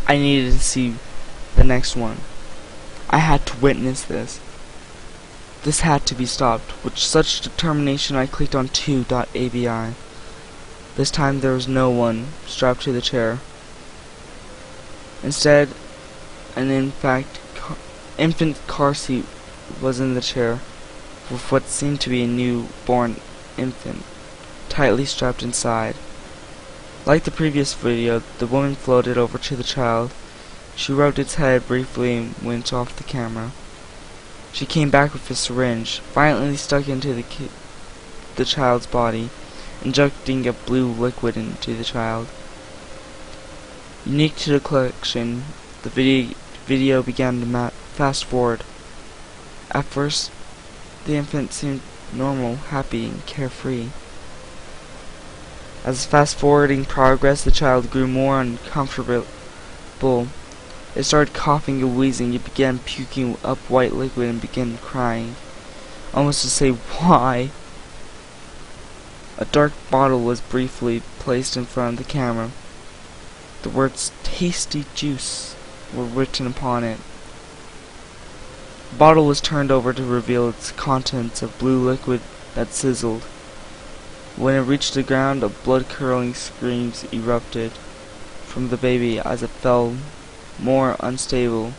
I needed to see the next one. I had to witness this. This had to be stopped. With such determination, I clicked on 2.avi. This time there was no one strapped to the chair. Instead, an infant car seat was in the chair, with what seemed to be a newborn infant tightly strapped inside. Like the previous video, the woman floated over to the child. She rubbed its head briefly and went off the camera. She came back with a syringe, violently stuck into the child's body, injecting a blue liquid into the child. Unique to the collection, the video began to fast forward. At first, the infant seemed normal, happy, and carefree. As fast-forwarding progressed, the child grew more uncomfortable. It started coughing and wheezing. It began puking up white liquid and began crying, almost to say, "Why?" A dark bottle was briefly placed in front of the camera. The words "tasty juice" were written upon it. The bottle was turned over to reveal its contents of blue liquid that sizzled. When it reached the ground, a blood-curdling screams erupted from the baby as it fell more unstable.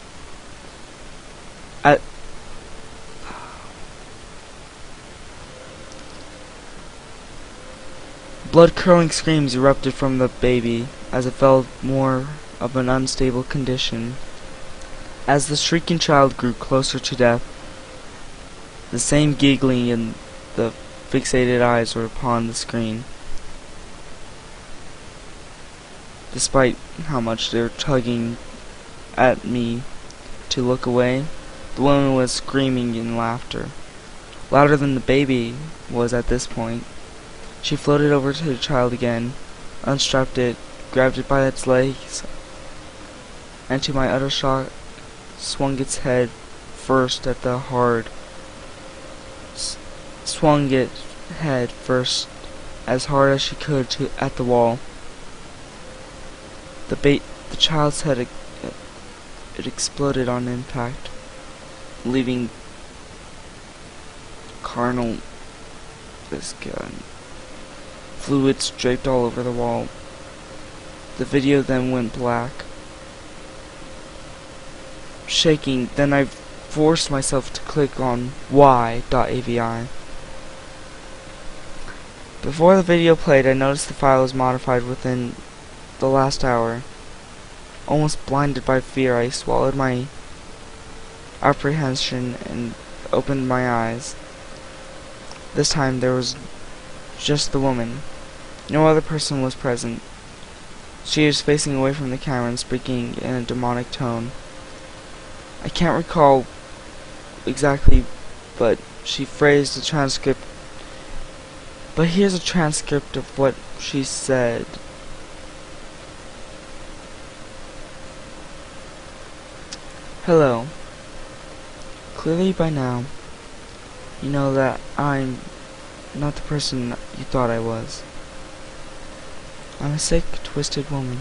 Blood-curdling screams erupted from the baby as it fell more of an unstable condition. As the shrieking child grew closer to death, the same giggling and the fixated eyes were upon the screen. Despite how much they were tugging at me to look away, the woman was screaming in laughter, louder than the baby was at this point. She floated over to the child again, unstrapped it, grabbed it by its legs, and to my utter shock, swung its head first at the as hard as she could at the wall. The child's head it exploded on impact, leaving fluids draped all over the wall. The video then went black. Shaking, then I forced myself to click on y.avi. Before the video played, I noticed the file was modified within the last hour. Almost blinded by fear, I swallowed my apprehension and opened my eyes. This time there was just the woman. No other person was present. She was facing away from the camera and speaking in a demonic tone. I can't recall exactly, but she phrased a transcript. But here's a transcript of what she said. Hello. Clearly by now, you know that I'm not the person you thought I was. I'm a sick, twisted woman.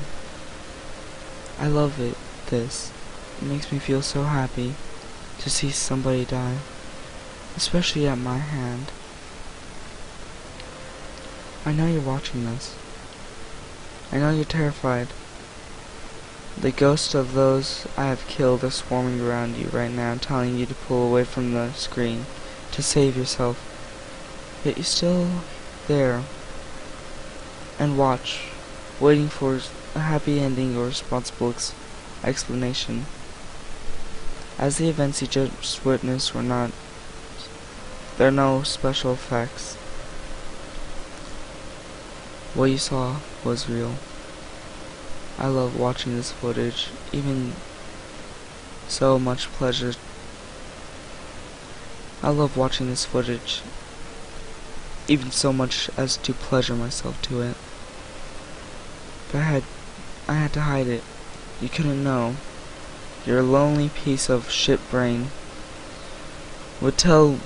I love this. It makes me feel so happy to see somebody die, especially at my hand. I know you're watching this. I know you're terrified. The ghosts of those I have killed are swarming around you right now, telling you to pull away from the screen to save yourself. Yet you're still there and watch, waiting for a happy ending or responsible explanation. As the events you just witnessed there are no special effects. What you saw was real. I love watching this footage, even so much pleasure. I love watching this footage, even so much as to pleasure myself to it. But I had to hide it. You couldn't know. Your lonely piece of shit brain would tell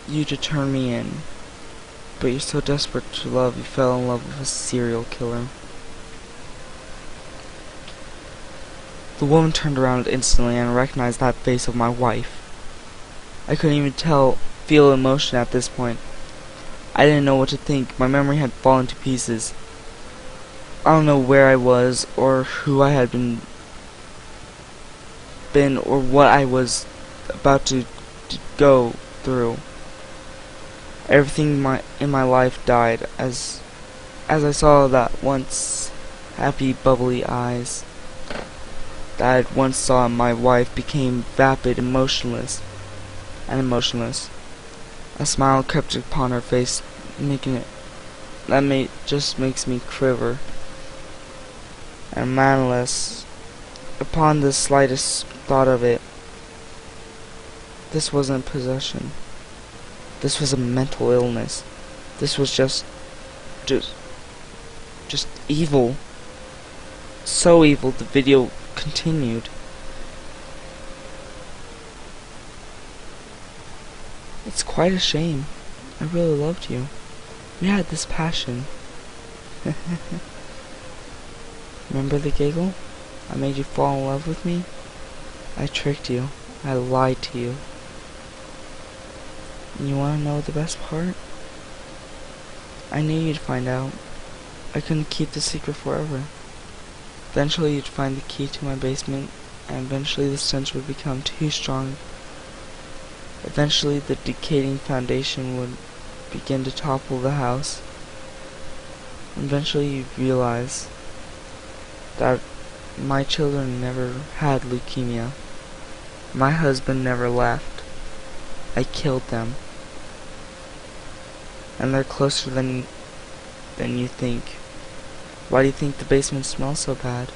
you to turn me in. But you're so desperate to love, you fell in love with a serial killer. The woman turned around instantly and recognized that face of my wife. I couldn't even feel emotion at this point. I didn't know what to think. My memory had fallen to pieces. I don't know where I was, or who I had been, or what I was about to go through. Everything in my life died as I saw that once happy, bubbly eyes that I once saw my wife became vapid, emotionless. A smile crept upon her face, just makes me quiver. And manless, upon the slightest thought of it, this wasn't possession. This was a mental illness. This was just evil. So evil. The video continued. It's quite a shame. I really loved you. We had this passion. Remember the giggle? I made you fall in love with me? I tricked you. I lied to you. And you wanna know the best part? I knew you'd find out. I couldn't keep the secret forever. Eventually you'd find the key to my basement, and eventually the stench would become too strong. Eventually the decaying foundation would begin to topple the house. Eventually you'd realize that my children never had leukemia. My husband never left. I killed them. And they're closer than you think. Why do you think the basement smells so bad?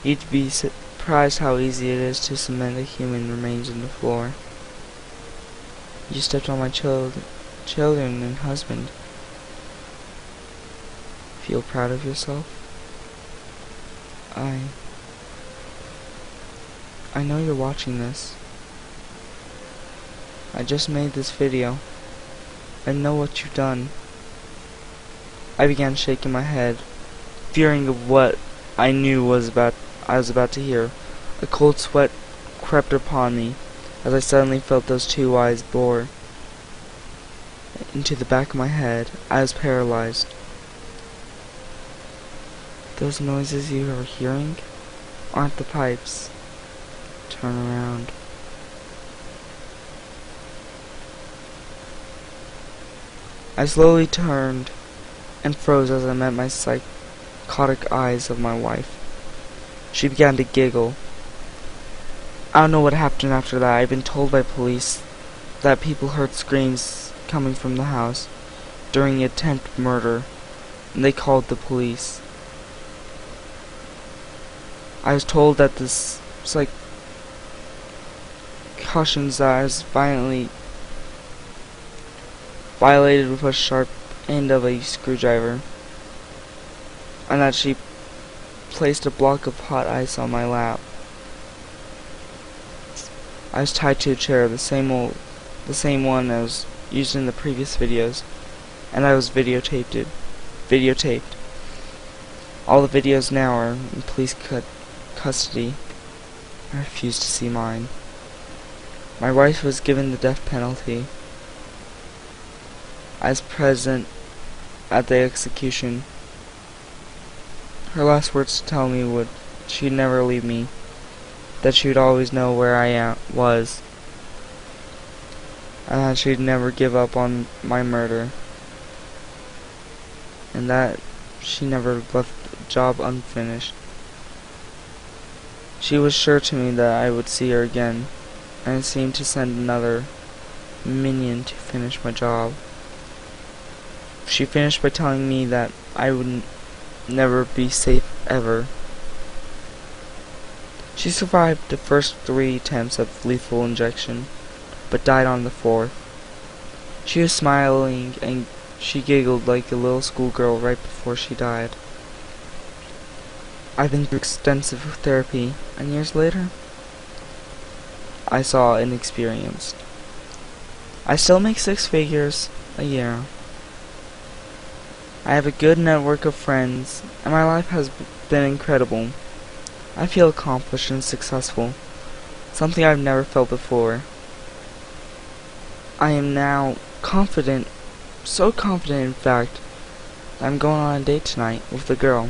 You'd be surprised how easy it is to cement a human remains in the floor. You stepped on my children and husband. Feel proud of yourself? I know you're watching this. I just made this video. I know what you've done. I began shaking my head, fearing of what I knew I was about to hear. A cold sweat crept upon me as I suddenly felt those two eyes bore into the back of my head. I was paralyzed. Those noises you are hearing aren't the pipes. Turn around. I slowly turned and froze as I met my psychotic eyes of my wife. She began to giggle. I don't know what happened after that. I've been told by police that people heard screams coming from the house during the attempted murder, and they called the police. I was told that this cautions that I was violated with a sharp end of a screwdriver, and that she placed a block of hot ice on my lap. I was tied to a chair, the same one as used in the previous videos, and I was videotaped. All the videos now are in police custody. I refuse to see mine. My wife was given the death penalty. I was present at the execution. Her last words to tell me would she'd never leave me, that she would always know where I was, and that she'd never give up on my murder, and that she never left the job unfinished. She was sure to me that I would see her again, and seemed to send another minion to finish my job. She finished by telling me that I would never be safe ever. She survived the first 3 attempts of lethal injection, but died on the 4th. She was smiling and she giggled like a little schoolgirl right before she died. I've been through extensive therapy, and years later, I saw inexperienced. I still make 6 figures a year. I have a good network of friends, and my life has been incredible. I feel accomplished and successful, something I've never felt before. I am now confident, so confident in fact, that I'm going on a date tonight with a girl.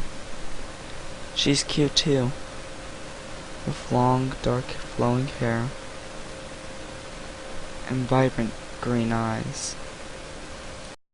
She's cute too, with long, dark, flowing hair and vibrant green eyes.